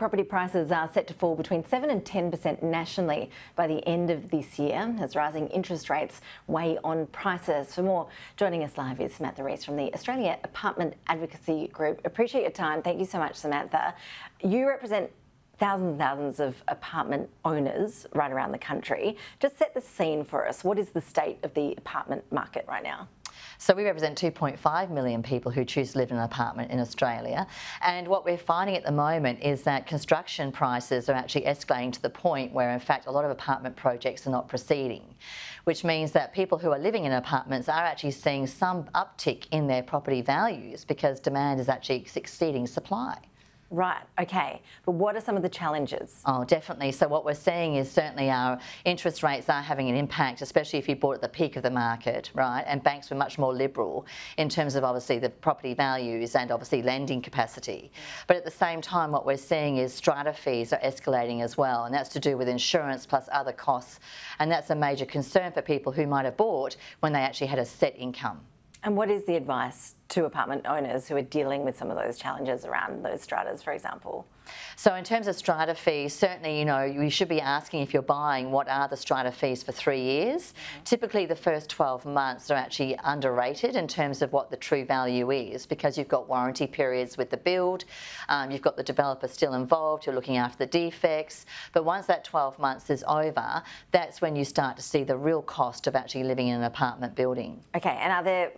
property prices are set to fall between 7 and 10% nationally by the end of this year as rising interest rates weigh on prices. For more, joining us live is Samantha Reece from the Australia Apartment Advocacy Group. Appreciate your time. Thank you so much, Samantha. You represent thousands and thousands of apartment owners right around the country. Just set the scene for us. What is the state of the apartment market right now? So we represent 2.5 million people who choose to live in an apartment in Australia. And what we're finding at the moment is that construction prices are actually escalating to the point where, in fact, a lot of apartment projects are not proceeding, which means that people who are living in apartments are actually seeing some uptick in their property values because demand is actually exceeding supply. Right, okay. But what are some of the challenges? Oh, definitely. So what we're seeing is certainly our interest rates are having an impact, especially if you bought at the peak of the market, right? And banks were much more liberal in terms of obviously the property values and obviously lending capacity. But at the same time, what we're seeing is strata fees are escalating as well, and that's to do with insurance plus other costs. And that's a major concern for people who might have bought when they actually had a set income. And what is the advice to apartment owners who are dealing with some of those challenges around those stratas, for example? So in terms of strata fees, certainly, you know, you should be asking if you're buying what are the strata fees for 3 years. Typically the first 12 months are actually underrated in terms of what the true value is because you've got warranty periods with the build, you've got the developer still involved, you're looking after the defects. But once that 12 months is over, that's when you start to see the real cost of actually living in an apartment building. Okay, and are there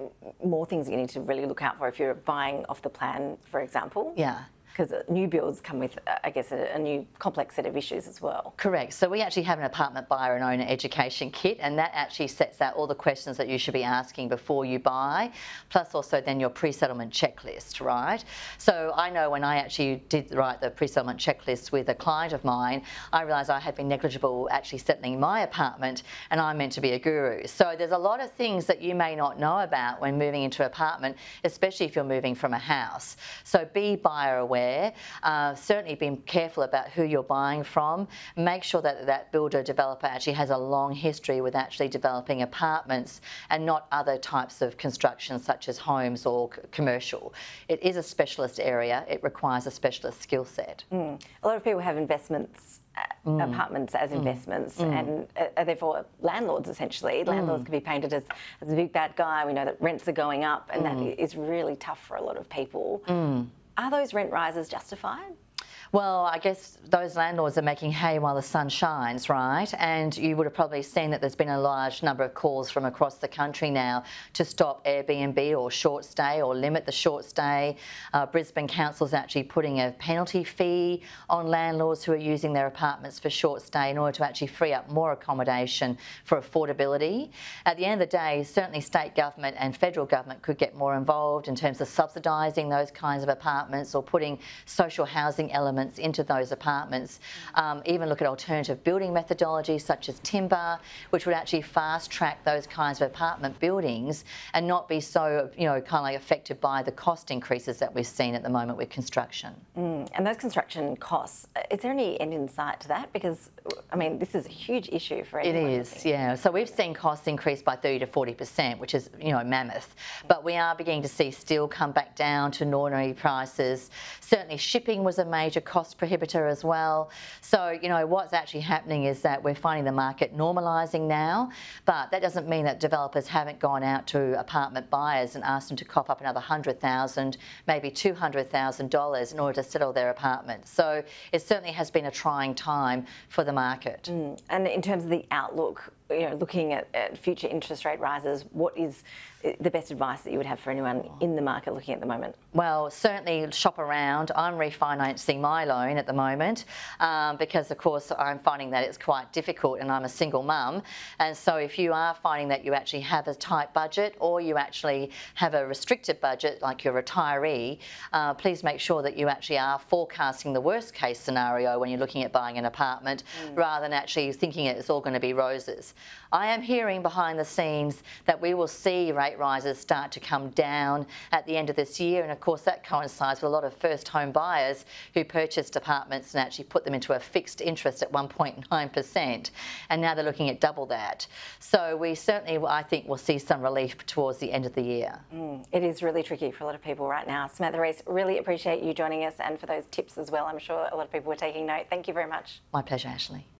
more things that you need to really look out for if you're buying off the plan, for example? Yeah. Because new builds come with, I guess, a new complex set of issues as well. Correct. So we actually have an apartment buyer and owner education kit, and that actually sets out all the questions that you should be asking before you buy, plus also then your pre-settlement checklist, right? So I know when I actually did write the pre-settlement checklist with a client of mine, I realised I had been negligible actually settling my apartment, and I'm meant to be a guru. So there's a lot of things that you may not know about when moving into an apartment, especially if you're moving from a house. So be buyer aware. Certainly be careful about who you're buying from. Make sure that that builder developer actually has a long history with actually developing apartments and not other types of construction such as homes or commercial. It is a specialist area. It requires a specialist skill set. A lot of people have investments, apartments as investments, and are therefore landlords essentially. Landlords can be painted as a big bad guy. We know that rents are going up, and that is really tough for a lot of people. Are those rent rises justified? Well, I guess those landlords are making hay while the sun shines, right? And you would have probably seen that there's been a large number of calls from across the country now to stop Airbnb or short stay or limit the short stay. Brisbane Council's actually putting a penalty fee on landlords who are using their apartments for short stay in order to actually free up more accommodation for affordability. At the end of the day, certainly state government and federal government could get more involved in terms of subsidising those kinds of apartments or putting social housing elements into those apartments. Even look at alternative building methodologies such as timber, which would actually fast track those kinds of apartment buildings and not be so, you know, kind of like affected by the cost increases that we've seen at the moment with construction. And those construction costs, is there any end in sight to that? Because, I mean, this is a huge issue for everyone. It is, yeah. So we've seen costs increase by 30 to 40%, which is, you know, mammoth. But we are beginning to see steel come back down to ordinary prices. Certainly shipping was a major cost prohibitor as well. So, you know, what's actually happening is that we're finding the market normalising now, but that doesn't mean that developers haven't gone out to apartment buyers and asked them to cough up another $100,000, maybe $200,000 in order to settle their apartment. So it certainly has been a trying time for the market. And in terms of the outlook, you know, looking at future interest rate rises, what is the best advice that you would have for anyone in the market looking at the moment? Well, certainly shop around. I'm refinancing my loan at the moment because, of course, I'm finding that it's quite difficult and I'm a single mum. And so if you are finding that you actually have a tight budget or you actually have a restricted budget like your retiree, please make sure that you actually are forecasting the worst case scenario when you're looking at buying an apartment rather than actually thinking it's all going to be roses. I am hearing behind the scenes that we will see rate rises start to come down at the end of this year, and of course that coincides with a lot of first home buyers who purchased apartments and actually put them into a fixed interest at 1.9%, and now they're looking at double that. So we certainly, I think, will see some relief towards the end of the year. It is really tricky for a lot of people right now. Samantha Reece, really appreciate you joining us and for those tips as well. I'm sure a lot of people were taking note. Thank you very much. My pleasure, Ashley.